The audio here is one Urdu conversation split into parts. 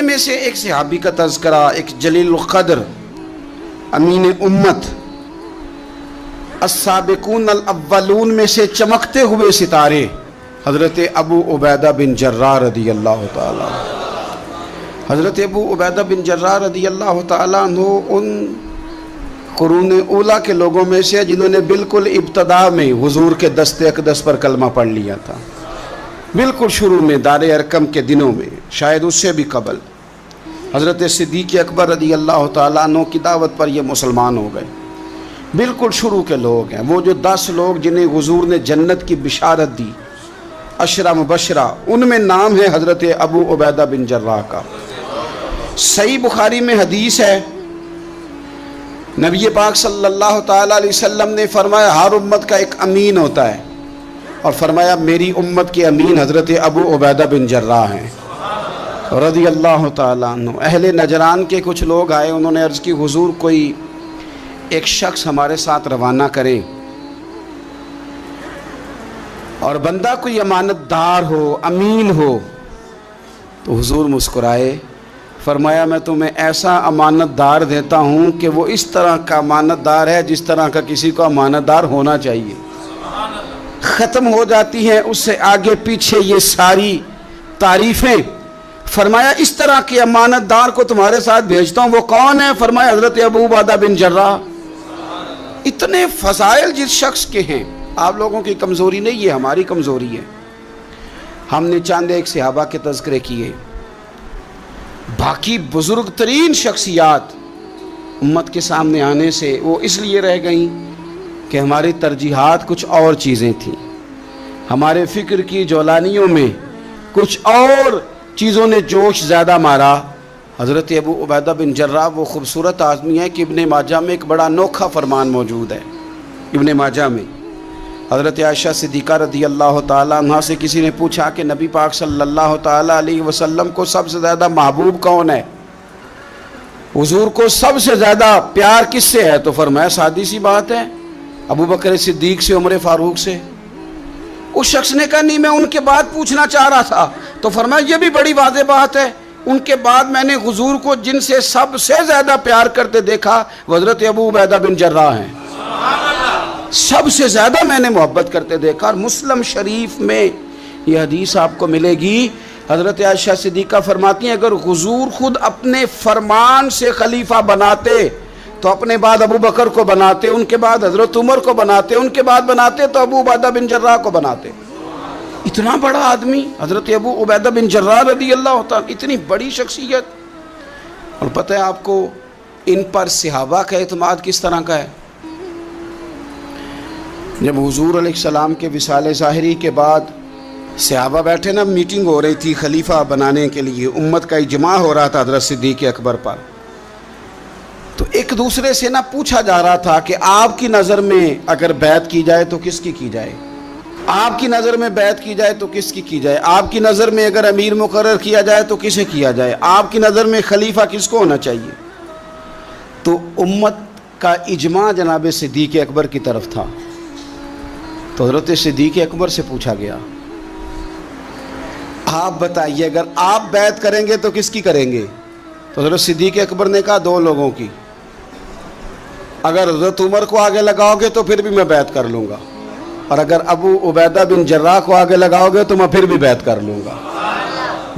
میں سے ایک صحابی کا تذکرہ، ایک جلیل القدر امین امت، السابقون الاولون میں سے چمکتے ہوئے ستارے حضرت ابو عبیدہ بن جراح رضی اللہ تعالیٰ۔ حضرت ابو عبیدہ بن جراح رضی اللہ تعالیٰ عنہ ان قرون اولیٰ کے لوگوں میں سے جنہوں نے بالکل ابتدا میں حضور کے دست اقدس پر کلمہ پڑھ لیا تھا، بالکل شروع میں دار ارقم کے دنوں میں، شاید اس سے بھی قبل۔ حضرت صدیق اکبر رضی اللہ تعالیٰ عنہ کی دعوت پر یہ مسلمان ہو گئے، بالکل شروع کے لوگ ہیں، وہ جو 10 لوگ جنہیں حضور نے جنت کی بشارت دی، 10 مبشرہ، ان میں نام ہے حضرت ابو عبیدہ بن جراح کا۔ صحیح بخاری میں حدیث ہے، نبی پاک صلی اللہ تعالیٰ علیہ وسلم نے فرمایا ہر امت کا ایک امین ہوتا ہے، اور فرمایا میری امت کے امین حضرت ابو عبیدہ بن جراح ہیں رضی اللہ تعالیٰ عنہ۔ اہل نجران کے کچھ لوگ آئے، انہوں نے عرض کی حضور کوئی ایک شخص ہمارے ساتھ روانہ کریں، اور بندہ کوئی امانت دار ہو، امین ہو۔ تو حضور مسکرائے، فرمایا میں تمہیں ایسا امانت دار دیتا ہوں کہ وہ اس طرح کا امانت دار ہے جس طرح کا کسی کو امانت دار ہونا چاہیے۔ ختم ہو جاتی ہیں اس سے آگے پیچھے یہ ساری تعریفیں۔ فرمایا اس طرح کے امانت دار کو تمہارے ساتھ بھیجتا ہوں، وہ کون ہے؟ فرمایا حضرت ابو عبیدہ بن جراح۔ اتنے فضائل جس شخص کے ہیں، آپ لوگوں کی کمزوری نہیں، یہ ہماری کمزوری ہے۔ ہم نے چاند ایک صحابہ کے تذکرے کیے، باقی بزرگ ترین شخصیات امت کے سامنے آنے سے وہ اس لیے رہ گئیں کہ ہماری ترجیحات کچھ اور چیزیں تھیں، ہمارے فکر کی جولانیوں میں کچھ اور چیزوں نے جوش زیادہ مارا۔ حضرت ابو عبیدہ بن جراح وہ خوبصورت آدمی ہے کہ ابن ماجہ میں ایک بڑا انوکھا فرمان موجود ہے۔ ابن ماجہ میں حضرت عائشہ صدیقہ رضی اللہ تعالیٰ عنہ سے کسی نے پوچھا کہ نبی پاک صلی اللہ تعالیٰ علیہ وسلم کو سب سے زیادہ محبوب کون ہے، حضور کو سب سے زیادہ پیار کس سے ہے؟ تو فرمایا سادی سی بات ہے، ابو بکر صدیق سے، عمر فاروق سے۔ اس شخص نے کہا نہیں، میں ان کے بعد پوچھنا چاہ رہا تھا۔ تو فرمایا یہ بھی بڑی واضح بات ہے، ان کے بعد میں نے حضور کو جن سے سب سے زیادہ پیار کرتے دیکھا وہ حضرت ابو عبیدہ بن جراح ہیں، سب سے زیادہ میں نے محبت کرتے دیکھا۔ اور مسلم شریف میں یہ حدیث آپ کو ملے گی، حضرت عائشہ صدیقہ فرماتی ہیں اگر حضور خود اپنے فرمان سے خلیفہ بناتے تو اپنے بعد ابو بکر کو بناتے، ان کے بعد حضرت عمر کو بناتے، ان کے بعد بناتے تو ابو عبیدہ بن جراح کو بناتے۔ اتنا بڑا آدمی حضرت ابو عبیدہ بن جراح رضی اللہ تعالیٰ، اتنی بڑی شخصیت۔ اور پتہ ہے آپ کو ان پر صحابہ کا اعتماد کس طرح کا ہے؟ جب حضور علیہ السلام کے وصال ظاہری کے بعد صحابہ بیٹھے نا، میٹنگ ہو رہی تھی خلیفہ بنانے کے لیے، امت کا اجماع ہو رہا تھا حضرت صدیق اکبر پر، تو ایک دوسرے سے نہ پوچھا جا رہا تھا کہ آپ کی نظر میں اگر بیعت کی جائے تو کس کی کی جائے، آپ کی نظر میں بیعت کی جائے تو کس کی کی جائے، آپ کی نظر میں اگر امیر مقرر کیا جائے تو کسے کیا جائے، آپ کی نظر میں خلیفہ کس کو ہونا چاہیے؟ تو امت کا اجماع جناب صدیق اکبر کی طرف تھا۔ تو حضرت صدیق اکبر سے پوچھا گیا آپ بتائیے اگر آپ بیعت کریں گے تو کس کی کریں گے؟ تو حضرت صدیق اکبر نے کہا 2 لوگوں کی، اگر حضرت عمر کو آگے لگاؤ گے تو پھر بھی میں بیعت کر لوں گا، اور اگر ابو عبیدہ بن جراح کو آگے لگاؤ گے تو میں پھر بھی بیعت کر لوں گا،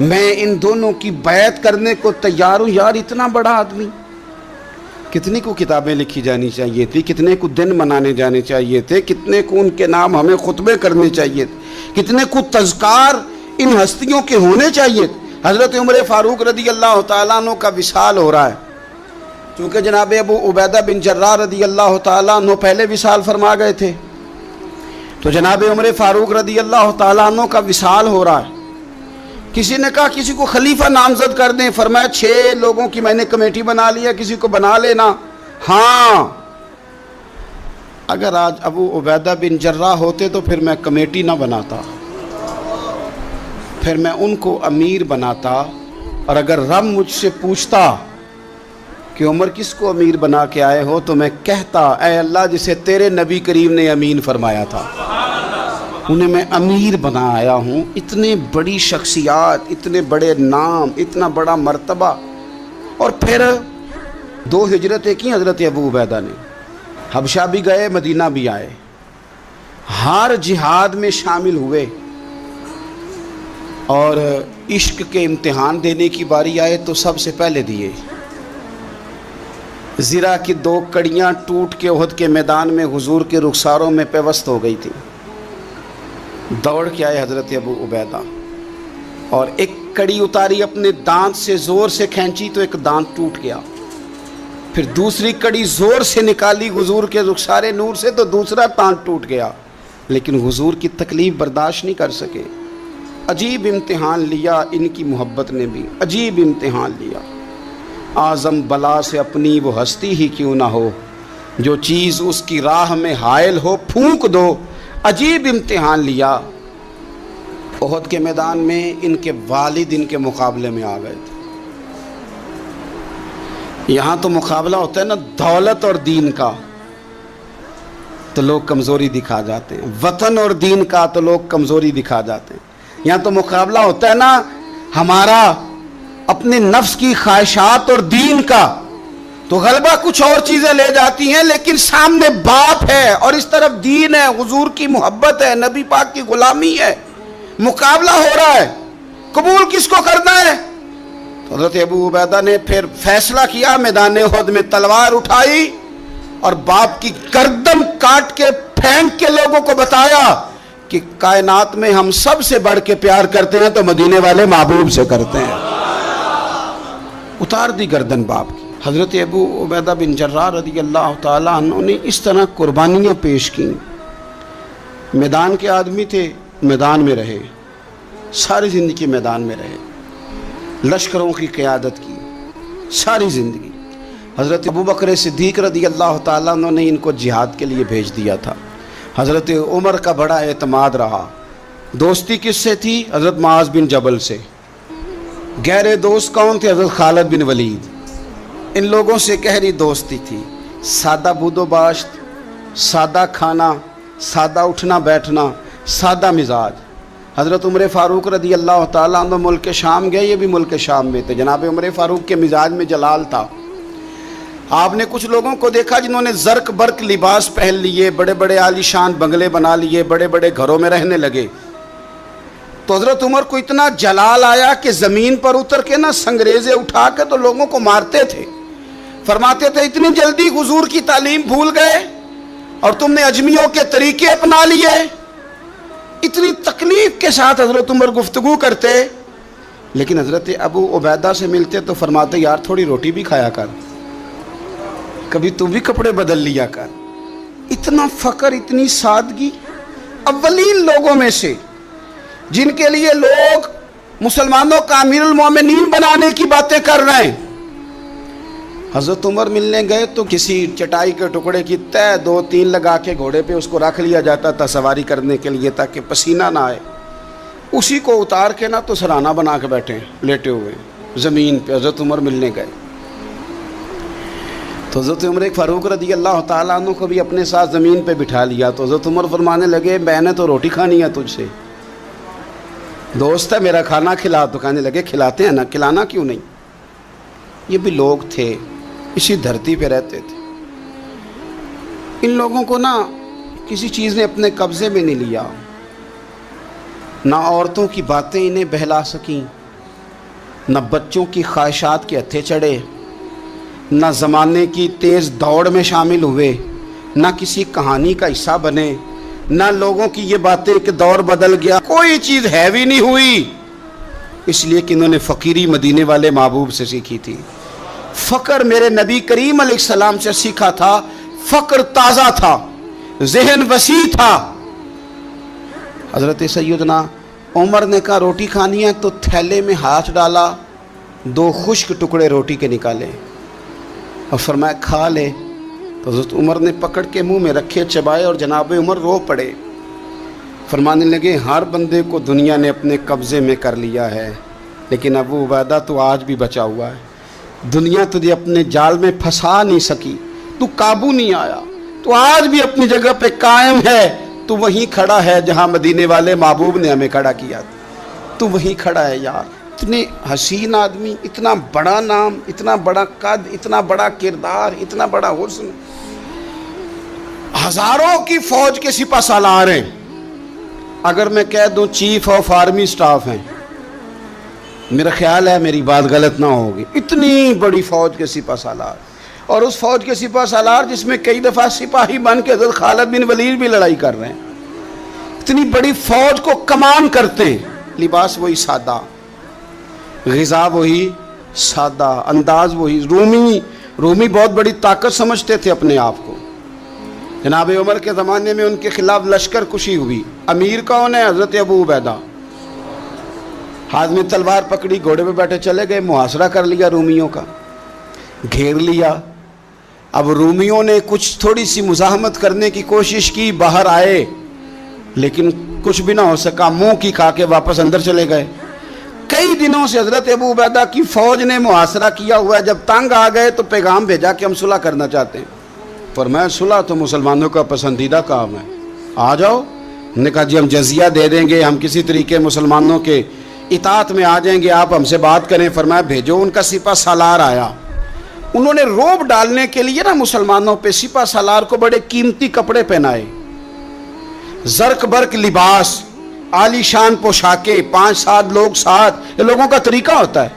میں ان دونوں کی بیعت کرنے کو تیار ہوں۔ یار اتنا بڑا آدمی، کتنے کو کتابیں لکھی جانی چاہیے تھی، کتنے کو دن منانے جانے چاہیے تھے، کتنے کو ان کے نام ہمیں خطبے کرنے چاہیے تھے، کتنے کو تذکار ان ہستیوں کے ہونے چاہیے تھے۔ حضرت عمر فاروق رضی اللہ تعالیٰ عنہ کا وصال ہو رہا ہے، چونکہ جناب ابو عبیدہ بن جراح رضی اللہ تعالیٰ عنہ پہلے وصال فرما گئے تھے، تو جناب عمر فاروق رضی اللہ تعالیٰ عنہ کا وصال ہو رہا ہے۔ کسی نے کہا کسی کو خلیفہ نامزد کر دیں، فرمایا 6 لوگوں کی میں نے کمیٹی بنا لی ہے، کسی کو بنا لینا۔ ہاں اگر آج ابو عبیدہ بن جراح ہوتے تو پھر میں کمیٹی نہ بناتا، پھر میں ان کو امیر بناتا، اور اگر رب مجھ سے پوچھتا کہ عمر کس کو امیر بنا کے آئے ہو تو میں کہتا اے اللہ جسے تیرے نبی کریم نے امین فرمایا تھا۔ انہیں میں امیر بنا آیا ہوں. اتنے بڑی شخصیات، اتنے بڑے نام، اتنا بڑا مرتبہ. اور پھر 2 ہجرتیں کی حضرت ابو عبیدہ نے. حبشہ بھی گئے، مدینہ بھی آئے، ہر جہاد میں شامل ہوئے. اور عشق کے امتحان دینے کی باری آئے تو سب سے پہلے دیے. زرہ کی 2 کڑیاں ٹوٹ کے احد کے میدان میں حضور کے رخساروں میں پیوست ہو گئی تھی. دوڑ کے آئے حضرت ابو عبیدہ اور ایک کڑی اتاری، اپنے دانت سے زور سے کھینچی تو ایک دانت ٹوٹ گیا. پھر دوسری کڑی زور سے نکالی حضور کے رخسار نور سے تو دوسرا دانت ٹوٹ گیا. لیکن حضور کی تکلیف برداشت نہیں کر سکے. عجیب امتحان لیا ان کی محبت نے بھی، عجیب امتحان لیا. اعظم بلا سے اپنی وہ ہستی ہی کیوں نہ ہو، جو چیز اس کی راہ میں حائل ہو پھونک دو. عجیب امتحان لیا. احد کے میدان میں ان کے والد ان کے مقابلے میں آ گئے تھے. یہاں تو مقابلہ ہوتا ہے نا دولت اور دین کا، تو لوگ کمزوری دکھا جاتے ہیں. وطن اور دین کا تو لوگ کمزوری دکھا جاتے ہیں. یہاں تو مقابلہ ہوتا ہے نا ہمارا اپنے نفس کی خواہشات اور دین کا، تو غلبہ کچھ اور چیزیں لے جاتی ہیں، لیکن سامنے باپ ہے اور اس طرف دین ہے، حضور کی محبت ہے، نبی پاک کی غلامی ہے. مقابلہ ہو رہا ہے، قبول کس کو کرنا ہے؟ تو حضرت ابو عبیدہ نے پھر فیصلہ کیا، میدان احد میں تلوار اٹھائی اور باپ کی گردن کاٹ کے پھینک کے لوگوں کو بتایا کہ کائنات میں ہم سب سے بڑھ کے پیار کرتے ہیں تو مدینے والے محبوب سے کرتے ہیں. اتار دی گردن باپ کی. حضرت ابو عبیدہ بن جراح رضی اللہ تعالیٰ عنہ نے اس طرح قربانیاں پیش کیں. میدان کے آدمی تھے، میدان میں رہے، ساری زندگی میدان میں رہے، لشکروں کی قیادت کی ساری زندگی. حضرت ابوبکر صدیق رضی اللہ تعالیٰ عنہ نے ان کو جہاد کے لیے بھیج دیا تھا. حضرت عمر کا بڑا اعتماد رہا. دوستی کس سے تھی؟ حضرت معاذ بن جبل سے. گہرے دوست کون تھے؟ حضرت خالد بن ولید. ان لوگوں سے گہری دوستی تھی. سادہ بود و باشت، سادہ کھانا، سادہ اٹھنا بیٹھنا، سادہ مزاج. حضرت عمر فاروق رضی اللہ تعالیٰ عنہ ملک شام گئے، یہ بھی ملک شام میں تھے. جناب عمر فاروق کے مزاج میں جلال تھا. آپ نے کچھ لوگوں کو دیکھا جنہوں نے زرق برق لباس پہن لیے، بڑے بڑے عالی شان بنگلے بنا لیے، بڑے بڑے گھروں میں رہنے لگے. تو حضرت عمر کو اتنا جلال آیا کہ زمین پر اتر کے نا سنگریزے اٹھا کے تو لوگوں کو مارتے تھے. فرماتے تھے اتنی جلدی حضور کی تعلیم بھول گئے اور تم نے اجمیوں کے طریقے اپنا لیے. اتنی تکلیف کے ساتھ حضرت عمر گفتگو کرتے، لیکن حضرت ابو عبیدہ سے ملتے تو فرماتے یار تھوڑی روٹی بھی کھایا کر، کبھی تم بھی کپڑے بدل لیا کر. اتنا فقر، اتنی سادگی. اولین لوگوں میں سے جن کے لیے لوگ مسلمانوں کا امیر المومنین بنانے کی باتیں کر رہے ہیں. حضرت عمر ملنے گئے تو کسی چٹائی کے ٹکڑے کی تہ 2-3 لگا کے گھوڑے پہ اس کو رکھ لیا جاتا تھا سواری کرنے کے لیے تاکہ پسینہ نہ آئے. اسی کو اتار کے نا تو سرانہ بنا کے بیٹھے لیٹے ہوئے زمین پہ. حضرت عمر ملنے گئے تو حضرت عمر فاروق رضی اللہ تعالیٰ عنہ کو بھی اپنے ساتھ زمین پہ بٹھا لیا. تو حضرت عمر فرمانے لگے میں نے تو روٹی کھانی ہے تجھ سے، دوست ہے میرا، کھانا کھلا. تو کہنے لگے کھلاتے ہیں نا، کھلانا کیوں نہیں. یہ بھی لوگ تھے، اسی دھرتی پہ رہتے تھے. ان لوگوں کو نا کسی چیز نے اپنے قبضے میں نہیں لیا. نہ عورتوں کی باتیں انہیں بہلا سکیں، نہ بچوں کی خواہشات کے ہتھے چڑھے، نہ زمانے کی تیز دوڑ میں شامل ہوئے، نہ کسی کہانی کا حصہ بنے، نہ لوگوں کی یہ باتیں کہ دور بدل گیا. کوئی چیز ہیوی نہیں ہوئی، اس لیے کہ انہوں نے فقیری مدینے والے محبوب سے سیکھی تھی. فقر میرے نبی کریم علیہ السلام سے سیکھا تھا. فقر تازہ تھا، ذہن وسیع تھا. حضرت سیدنا عمر نے کہا روٹی کھانی ہے تو تھیلے میں ہاتھ ڈالا، 2 خشک ٹکڑے روٹی کے نکالے اور فرمایا کھا لے. تو حضرت عمر نے پکڑ کے منہ میں رکھے، چبائے اور جناب عمر رو پڑے. فرمانے لگے ہر بندے کو دنیا نے اپنے قبضے میں کر لیا ہے، لیکن ابو عبیدہ تو آج بھی بچا ہوا ہے. دنیا تجھے اپنے جال میں پھنسا نہیں سکی، تو قابو نہیں آیا، تو آج بھی اپنی جگہ پہ قائم ہے. تو وہیں کھڑا ہے جہاں مدینے والے محبوب نے ہمیں کھڑا کیا، تو وہیں کھڑا ہے یار۔ اتنے حسین آدمی، اتنا بڑا نام، اتنا بڑا قد، اتنا بڑا کردار، اتنا بڑا حسن، ہزاروں کی فوج کے سپہ سالار ہیں۔ اگر میں کہہ دوں چیف آف آرمی سٹاف ہیں، میرا خیال ہے میری بات غلط نہ ہوگی، اتنی بڑی فوج کے سپہ سالار، اور اس فوج کے سپہ سالار جس میں کئی دفعہ سپاہی بن کے حضرت خالد بن ولید بھی لڑائی کر رہے ہیں، اتنی بڑی فوج کو کمان کرتے ہیں، لباس وہی سادہ، غذا وہی سادہ، انداز وہی۔ رومی بہت بڑی طاقت سمجھتے تھے اپنے آپ کو۔ جناب عمر کے زمانے میں ان کے خلاف لشکر کشی ہوئی، امیر کون ہے؟ حضرت ابو عبیدہ۔ ہاتھ میں تلوار پکڑی، گھوڑے پہ بیٹھے چلے گئے، محاصرہ کر لیا رومیوں کا، گھیر لیا۔ اب رومیوں نے کچھ تھوڑی سی مزاحمت کرنے کی کوشش کی، باہر آئے لیکن کچھ بھی نہ ہو سکا، منہ کی کھا کے واپس اندر چلے گئے۔ کئی دنوں سے حضرت ابو عبیدہ کی فوج نے محاصرہ کیا ہوا ہے، جب تنگ آ گئے تو پیغام بھیجا کہ ہم صلح کرنا چاہتے ہیں۔ فرمایا صلح تو مسلمانوں کا پسندیدہ کام ہے، آ جاؤ۔ انہوں نے کہا جی ہم جزیہ دے دیں گے، ہم کسی طریقے مسلمانوں کے اطاعت میں آ جائیں گے، آپ ہم سے بات کریں۔ فرمایا بھیجو۔ ان کا سپہ سالار آیا، انہوں نے روب ڈالنے کے لیے نا مسلمانوں پہ سپہ سالار کو بڑے قیمتی کپڑے پہنائے، زرق برق لباس، عالی شان پوشاکیں، 5-7 لوگ ساتھ، یہ لوگوں کا طریقہ ہوتا ہے۔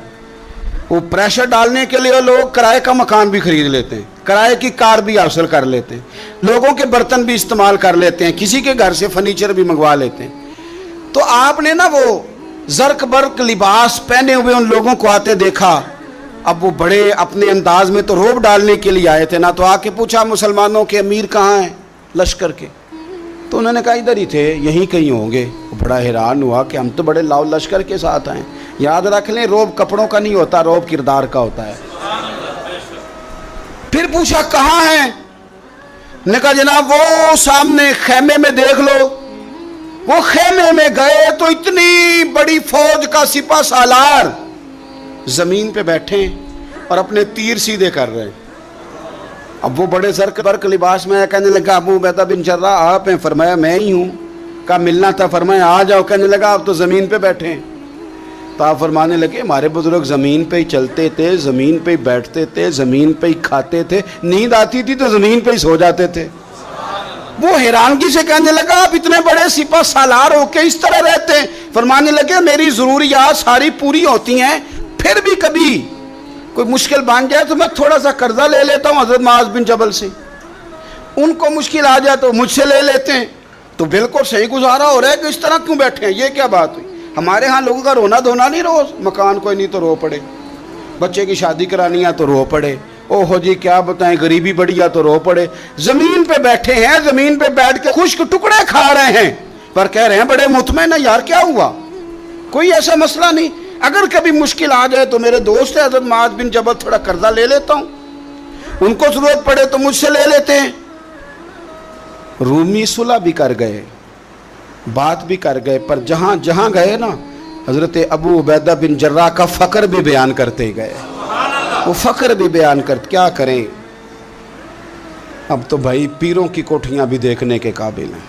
وہ پریشر ڈالنے کے لیے لوگ کرائے کا مکان بھی خرید لیتے ہیں، کرائے کی کار بھی حاصل کر لیتے ہیں، لوگوں کے برتن بھی استعمال کر لیتے ہیں، کسی کے گھر سے فرنیچر بھی منگوا لیتے ہیں۔ تو آپ نے نا وہ زرق برق لباس پہنے ہوئے ان لوگوں کو آتے دیکھا۔ اب وہ بڑے اپنے انداز میں تو روب ڈالنے کے لیے آئے تھے نا، تو آ کے پوچھا مسلمانوں کے امیر کہاں ہیں لشکر کے؟ تو انہوں نے کہا ادھر ہی تھے، یہیں کہیں ہوں گے۔ وہ بڑا حیران ہوا کہ ہم تو بڑے لاؤ لشکر کے ساتھ آئے۔ یاد رکھ لیں روب کپڑوں کا نہیں ہوتا، روب کردار کا ہوتا ہے۔ پھر پوچھا کہاں ہیں؟ نے کہا جناب وہ سامنے خیمے میں دیکھ لو۔ وہ خیمے میں گئے تو اتنی بڑی فوج کا سپہ سالار زمین پہ بیٹھے اور اپنے تیر سیدھے کر رہے ہیں۔ اب وہ بڑے زرق برق لباس میں کہنے لگا ابو عبیدہ بن جراح آپ ہیں؟ فرمایا میں ہی ہوں۔ کہا ملنا تھا؟ فرمایا آ جاؤ۔ کہنے لگا آپ تو زمین پہ بیٹھے ہیں۔ تو آپ فرمانے لگے ہمارے بزرگ زمین پہ ہی چلتے تھے، زمین پہ ہی بیٹھتے تھے، زمین پہ ہی کھاتے تھے، نیند آتی تھی تو زمین پہ ہی سو جاتے تھے۔ وہ حیرانگی سے کہنے لگا آپ اتنے بڑے سپہ سالار ہو کے اس طرح رہتے ہیں؟ فرمانے لگے میری ضروریات ساری پوری ہوتی ہیں، پھر بھی کبھی کوئی مشکل بن جائے تو میں تھوڑا سا قرضہ لے لیتا ہوں حضرت معاذ بن جبل سے، ان کو مشکل آ جائے تو مجھ سے لے لیتے ہیں۔ تو بالکل صحیح گزارا ہو رہا ہے کہ اس طرح کیوں بیٹھے ہیں، یہ کیا بات ہوئی؟ ہمارے ہاں لوگوں کا رونا دھونا نہیں، روز مکان کوئی نہیں تو رو پڑے، بچے کی شادی کرانی ہے تو رو پڑے، او ہو جی کیا بتائیں غریبی بڑی ہے تو رو پڑے۔ زمین پہ بیٹھے ہیں، زمین پہ بیٹھ کے خشک ٹکڑے کھا رہے ہیں، پر کہہ رہے ہیں بڑے مطمئن ہیں یار کیا ہوا، کوئی ایسا مسئلہ نہیں، اگر کبھی مشکل آ جائے تو میرے دوست ہے حضرت معاذ بن جبل تھوڑا قرضہ لے لیتا ہوں، ان کو ضرورت پڑے تو مجھ سے لے لیتے ہیں۔ رومی صلح بھی کر گئے، بات بھی کر گئے، پر جہاں جہاں گئے نا حضرت ابو عبیدہ بن جراح کا فقر بھی بیان کرتے گئے، وہ فقر بھی بیان کرتے۔ کیا کریں اب تو بھائی پیروں کی کوٹھیاں بھی دیکھنے کے قابل ہیں،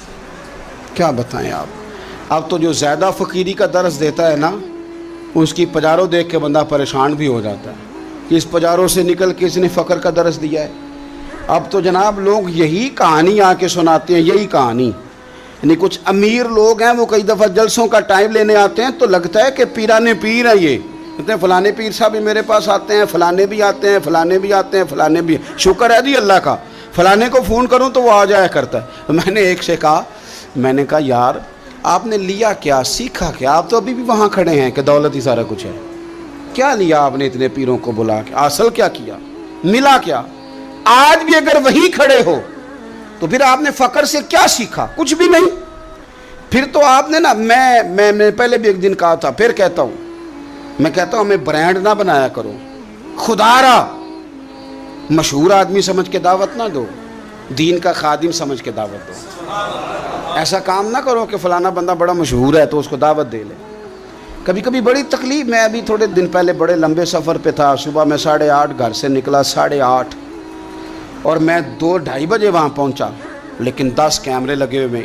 کیا بتائیں آپ۔ اب تو جو زیادہ فقیری کا درس دیتا ہے نا اس کی پجاروں دیکھ کے بندہ پریشان بھی ہو جاتا ہے کہ اس پجاروں سے نکل کے اس نے فقر کا درس دیا ہے۔ اب تو جناب لوگ یہی کہانی آ کے سناتے ہیں، یہی کہانی، یعنی کچھ امیر لوگ ہیں وہ کئی دفعہ جلسوں کا ٹائم لینے آتے ہیں تو لگتا ہے کہ پیرانے پیر ہیں، یہ کہتے ہیں فلانے پیر صاحب بھی میرے پاس آتے ہیں، فلانے بھی آتے ہیں، فلانے بھی آتے ہیں، فلانے بھی، شکر ہے جی اللہ کا، فلانے کو فون کروں تو وہ آ جایا کرتا ہے۔ میں نے ایک سے کہا، میں نے کہا یار آپ نے لیا کیا، سیکھا کیا؟ آپ تو ابھی بھی وہاں کھڑے ہیں کہ دولت ہی سارا کچھ ہے، کیا لیا آپ نے اتنے پیروں کو بلا کے، اصل کیا کیا، ملا کیا؟ آج بھی اگر وہیں کھڑے ہو تو پھر آپ نے فقر سے کیا سیکھا؟ کچھ بھی نہیں۔ پھر تو آپ نے نا، میں پہلے بھی ایک دن کہا تھا، پھر کہتا ہوں، میں کہتا ہوں ہمیں برانڈ نہ بنایا کرو، خدا را مشہور آدمی سمجھ کے دعوت نہ دو، دین کا خادم سمجھ کے دعوت دو۔ ایسا کام نہ کرو کہ فلانا بندہ بڑا مشہور ہے تو اس کو دعوت دے لے۔ کبھی کبھی بڑی تکلیف، میں ابھی تھوڑے دن پہلے بڑے لمبے سفر پہ تھا، صبح میں 8:30 گھر سے نکلا، 8:30 اور میں 2-2:30 بجے وہاں پہنچا، لیکن 10 کیمرے لگے ہوئے،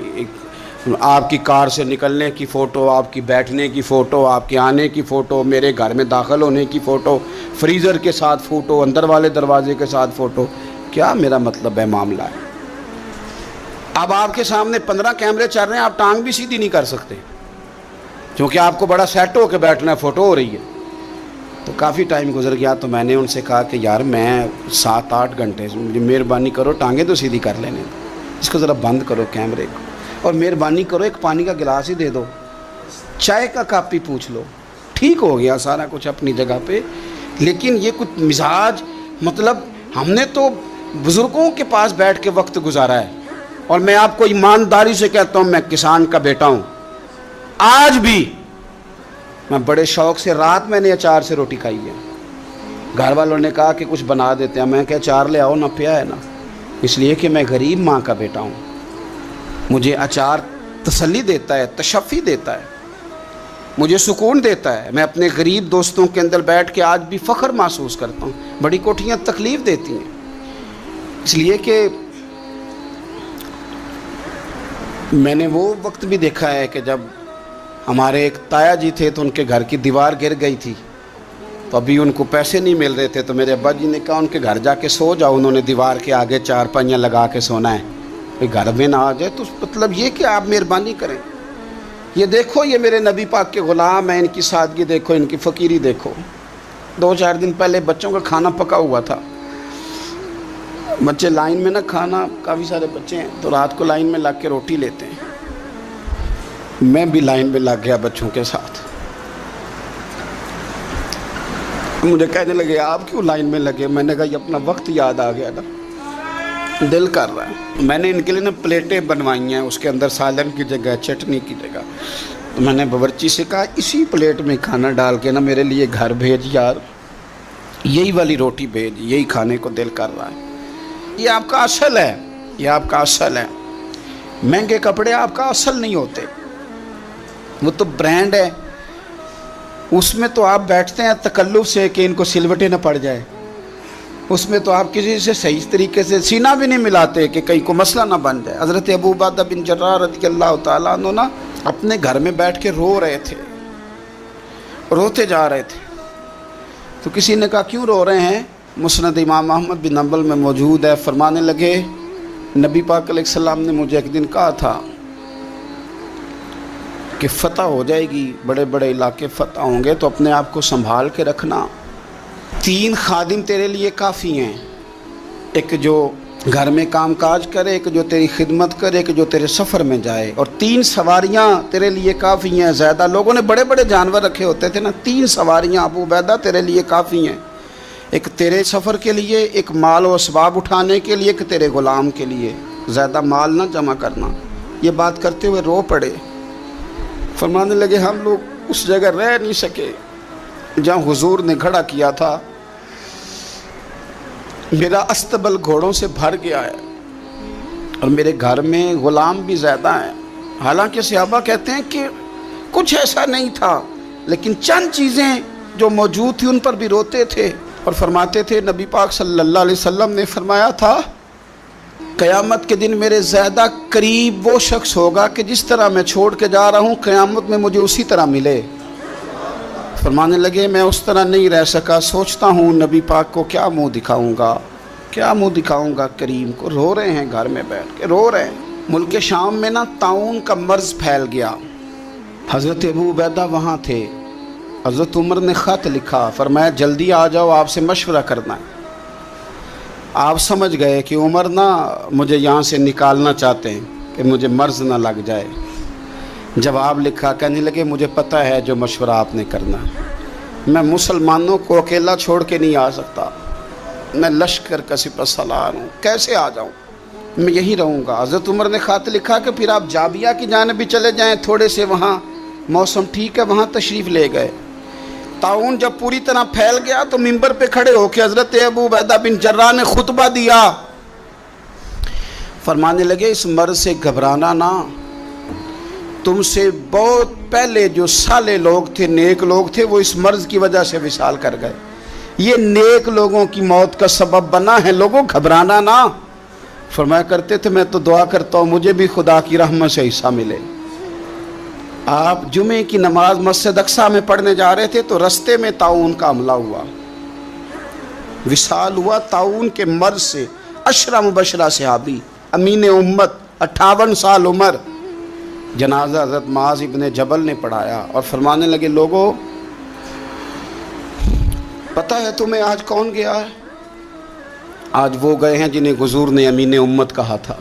آپ کی کار سے نکلنے کی فوٹو، آپ کی بیٹھنے کی فوٹو، آپ کے آنے کی فوٹو، میرے گھر میں داخل ہونے کی فوٹو، فریزر کے ساتھ فوٹو، اندر والے دروازے کے ساتھ فوٹو. کیا میرا مطلب ہے معاملہ ہے. اب آپ کے سامنے 15 کیمرے چل رہے ہیں، آپ ٹانگ بھی سیدھی نہیں کر سکتے کیونکہ آپ کو بڑا سیٹ ہو کے بیٹھنا ہے، فوٹو ہو رہی ہے. تو کافی ٹائم گزر گیا تو میں نے ان سے کہا کہ یار میں 7-8 گھنٹے مجھے مہربانی کرو ٹانگیں تو سیدھی کر لینے، اس کو ذرا بند کرو کیمرے کو، اور مہربانی کرو ایک پانی کا گلاس ہی دے دو، چائے کا کپ ہی پوچھ لو. ٹھیک ہو گیا سارا کچھ اپنی جگہ پہ. لیکن یہ کچھ مزاج، مطلب ہم نے تو بزرگوں کے پاس بیٹھ کے وقت گزارا ہے. اور میں آپ کو ایمانداری سے کہتا ہوں، میں کسان کا بیٹا ہوں. آج بھی میں بڑے شوق سے، رات میں نے اچار سے روٹی کھائی ہے. گھر والوں نے کہا کہ کچھ بنا دیتے ہیں، میں کہا اچار لے آؤ نہ، پیا ہے نا. اس لیے کہ میں غریب ماں کا بیٹا ہوں. مجھے اچار تسلی دیتا ہے، تشفی دیتا ہے، مجھے سکون دیتا ہے. میں اپنے غریب دوستوں کے اندر بیٹھ کے آج بھی فخر محسوس کرتا ہوں. بڑی کوٹھیاں تکلیف دیتی ہیں، اس لیے کہ میں نے وہ وقت بھی دیکھا ہے کہ جب ہمارے ایک تایا جی تھے تو ان کے گھر کی دیوار گر گئی تھی، تو ابھی ان کو پیسے نہیں مل رہے تھے، تو میرے ابا جی نے کہا ان کے گھر جا کے سو جاؤ. انہوں نے دیوار کے آگے 4 پائیاں لگا کے سونا ہے، کوئی گھر میں نہ آ جائے. تو مطلب یہ کہ آپ مہربانی کریں. یہ دیکھو، یہ میرے نبی پاک کے غلام ہیں، ان کی سادگی دیکھو، ان کی فقیری دیکھو. 2-4 دن پہلے بچوں کا کھانا پکا ہوا تھا، بچے لائن میں نہ کھانا، کافی سارے بچے ہیں تو رات کو لائن میں لگ کے روٹی لیتے ہیں. میں بھی لائن میں لگ گیا بچوں کے ساتھ. مجھے کہنے لگے آپ کیوں لائن میں لگے؟ میں نے کہا یہ اپنا وقت یاد آ گیا نا، دل کر رہا ہے. میں نے ان کے لیے نا پلیٹیں بنوائی ہیں، اس کے اندر سالن کی جگہ چٹنی کی جگہ. تو میں نے باورچی سے کہا اسی پلیٹ میں کھانا ڈال کے نا میرے لیے گھر بھیج یار، یہی والی روٹی بھیج، یہی کھانے کو دل کر رہا ہے. یہ آپ کا اصل ہے، یہ آپ کا اصل ہے. مہنگے کپڑے آپ کا اصل نہیں ہوتے، وہ تو برانڈ ہے. اس میں تو آپ بیٹھتے ہیں تکلف سے کہ ان کو سلوٹیں نہ پڑ جائے. اس میں تو آپ کسی سے صحیح طریقے سے سینہ بھی نہیں ملاتے کہ کہیں کو مسئلہ نہ بن جائے. حضرت ابو عبیدہ بن جراح رضی اللہ تعالیٰ عنہ نا اپنے گھر میں بیٹھ کے رو رہے تھے، روتے جا رہے تھے. تو کسی نے کہا کیوں رو رہے ہیں؟ مسند امام احمد بن حنبل میں موجود ہے. فرمانے لگے نبی پاک علیہ السلام نے مجھے ایک دن کہا تھا کہ فتح ہو جائے گی، بڑے بڑے علاقے فتح ہوں گے، تو اپنے آپ کو سنبھال کے رکھنا. 3 خادم تیرے لیے کافی ہیں، ایک جو گھر میں کام کاج کرے، ایک جو تیری خدمت کرے، ایک جو تیرے سفر میں جائے، اور 3 سواریاں تیرے لیے کافی ہیں. زیادہ لوگوں نے بڑے بڑے جانور رکھے ہوتے تھے نا، 3 سواریاں ابو عبیدہ تیرے لیے کافی ہیں. ایک تیرے سفر کے لیے، ایک مال و اسباب اٹھانے کے لیے، ایک تیرے غلام کے لیے. زیادہ مال نہ جمع کرنا. یہ بات کرتے ہوئے رو پڑے. فرمانے لگے ہم لوگ اس جگہ رہ نہیں سکے جہاں حضور نے کھڑا کیا تھا. میرا استبل گھوڑوں سے بھر گیا ہے اور میرے گھر میں غلام بھی زیادہ ہیں. حالانکہ صحابہ کہتے ہیں کہ کچھ ایسا نہیں تھا، لیکن چند چیزیں جو موجود تھی ان پر بھی روتے تھے. اور فرماتے تھے نبی پاک صلی اللہ علیہ وسلم نے فرمایا تھا قیامت کے دن میرے زیادہ قریب وہ شخص ہوگا کہ جس طرح میں چھوڑ کے جا رہا ہوں قیامت میں مجھے اسی طرح ملے. فرمانے لگے میں اس طرح نہیں رہ سکا، سوچتا ہوں نبی پاک کو کیا منہ دکھاؤں گا، کیا منہ دکھاؤں گا کریم کو. رو رہے ہیں گھر میں بیٹھ کے، رو رہے ہیں. ملک شام میں نا طاعون کا مرض پھیل گیا. حضرت ابو عبیدہ وہاں تھے. حضرت عمر نے خط لکھا، فرمایا جلدی آ جاؤ، آپ سے مشورہ کرنا ہے. آپ سمجھ گئے کہ عمر نا مجھے یہاں سے نکالنا چاہتے ہیں کہ مجھے مرض نہ لگ جائے. جواب لکھا، کہنے لگے مجھے پتہ ہے جو مشورہ آپ نے کرنا، میں مسلمانوں کو اکیلا چھوڑ کے نہیں آ سکتا، میں لشکر کا سپہ سالار ہوں، کیسے آ جاؤں، میں یہیں رہوں گا. حضرت عمر نے خط لکھا کہ پھر آپ جابیہ کی جانب بھی چلے جائیں، تھوڑے سے وہاں موسم ٹھیک ہے، وہاں تشریف لے گئے. طاعون جب پوری طرح پھیل گیا تو منبر پہ کھڑے ہو کے حضرت ابو عبیدہ بن جراح نے خطبہ دیا. فرمانے لگے اس مرض سے گھبرانا نہ، تم سے بہت پہلے جو صالح لوگ تھے، نیک لوگ تھے، وہ اس مرض کی وجہ سے وصال کر گئے. یہ نیک لوگوں کی موت کا سبب بنا ہے، لوگوں گھبرانا نہ. فرمایا کرتے تھے میں تو دعا کرتا ہوں مجھے بھی خدا کی رحمت سے حصہ ملے. آپ جمعے کی نماز مسجد اقصیٰ میں پڑھنے جا رہے تھے تو رستے میں طاعون کا حملہ ہوا، وصال ہوا طاعون کے مرض سے۔ عشرہ مبشرہ صحابی، امین امت، 58 سال عمر، جنازہ حضرت معاذ ابن جبل نے پڑھایا اور فرمانے لگے لوگوں پتہ ہے تمہیں آج کون گیا ہے؟ آج وہ گئے ہیں جنہیں حضور نے امین امت کہا تھا،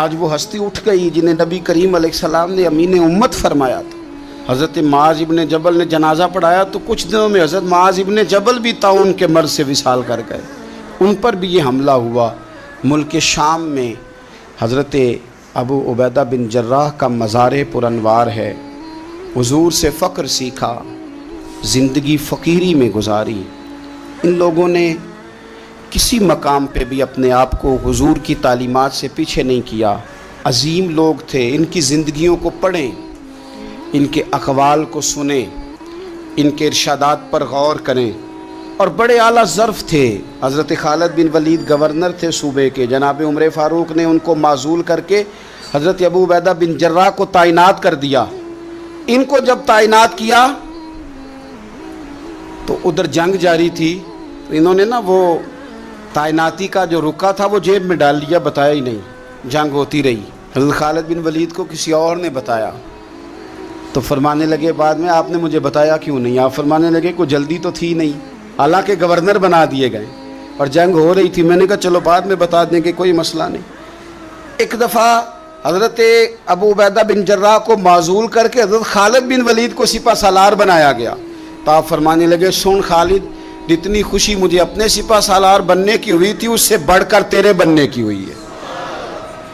آج وہ ہستی اٹھ گئی جنہیں نبی کریم علیہ السلام نے امین امت فرمایا تھا۔ حضرت معاذ ابن جبل نے جنازہ پڑھایا تو کچھ دنوں میں حضرت معاذ ابن جبل بھی طاعون کے مرض سے وصال کر گئے، ان پر بھی یہ حملہ ہوا۔ ملک شام میں حضرت ابو عبیدہ بن جراح کا مزار پر انوار ہے، حضور سے فقر سیکھا، زندگی فقیری میں گزاری۔ ان لوگوں نے کسی مقام پہ بھی اپنے آپ کو حضور کی تعلیمات سے پیچھے نہیں کیا، عظیم لوگ تھے۔ ان کی زندگیوں کو پڑھیں، ان کے اقوال کو سنیں، ان کے ارشادات پر غور کریں، اور بڑے اعلیٰ ظرف تھے۔ حضرت خالد بن ولید گورنر تھے صوبے کے، جناب عمر فاروق نے ان کو معزول کر کے حضرت ابو عبیدہ بن جراح کو تعینات کر دیا۔ ان کو جب تعینات کیا تو ادھر جنگ جاری تھی، تو انہوں نے وہ تعیناتی کا جو رکا تھا وہ جیب میں ڈال لیا، بتایا ہی نہیں، جنگ ہوتی رہی۔ حضرت خالد بن ولید کو کسی اور نے بتایا تو فرمانے لگے بعد میں آپ نے مجھے بتایا کیوں نہیں؟ آپ فرمانے لگے کوئی جلدی تو تھی نہیں، حالانکہ گورنر بنا دیے گئے اور جنگ ہو رہی تھی۔ میں نے کہا چلو بعد میں بتا دیں گے، کوئی مسئلہ نہیں۔ ایک دفعہ حضرت ابو عبیدہ بن جراح کو معزول کر کے حضرت خالد بن ولید کو سپہ سالار بنایا گیا، تو آپ فرمانے لگے سن خالد، جتنی خوشی مجھے اپنے سپہ سالار بننے کی ہوئی تھی اس سے بڑھ کر تیرے بننے کی ہوئی ہے۔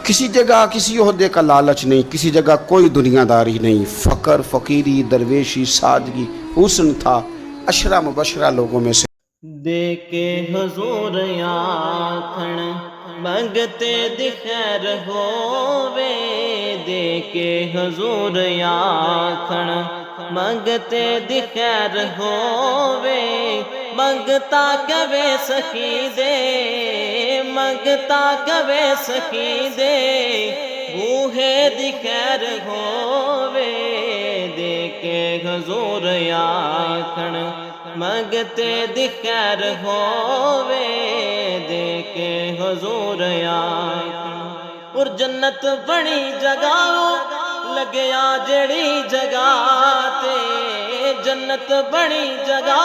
کسی جگہ کسی عہدے کا لالچ نہیں، کسی جگہ کوئی دنیا داری نہیں، فقر، فقیری، درویشی، سادگی، حسن تھا۔ عشرہ مبشرہ لوگوں میں سے دے کے حضور آکھن منگتے دی خیر ہووے، دے کے حضور آکھن منگتے دی خیر ہووے، منگتا کبے سخی دے، منگتا کبے سخی دے، بوہے دی خیر ہووے، دے کے حضور آکھن منگتے دی خیر ہووے، دے کے حضور آکھن۔ اور جنت بڑی جگہ لگیا جڑی جگہ تے، جنت بڑی جگہ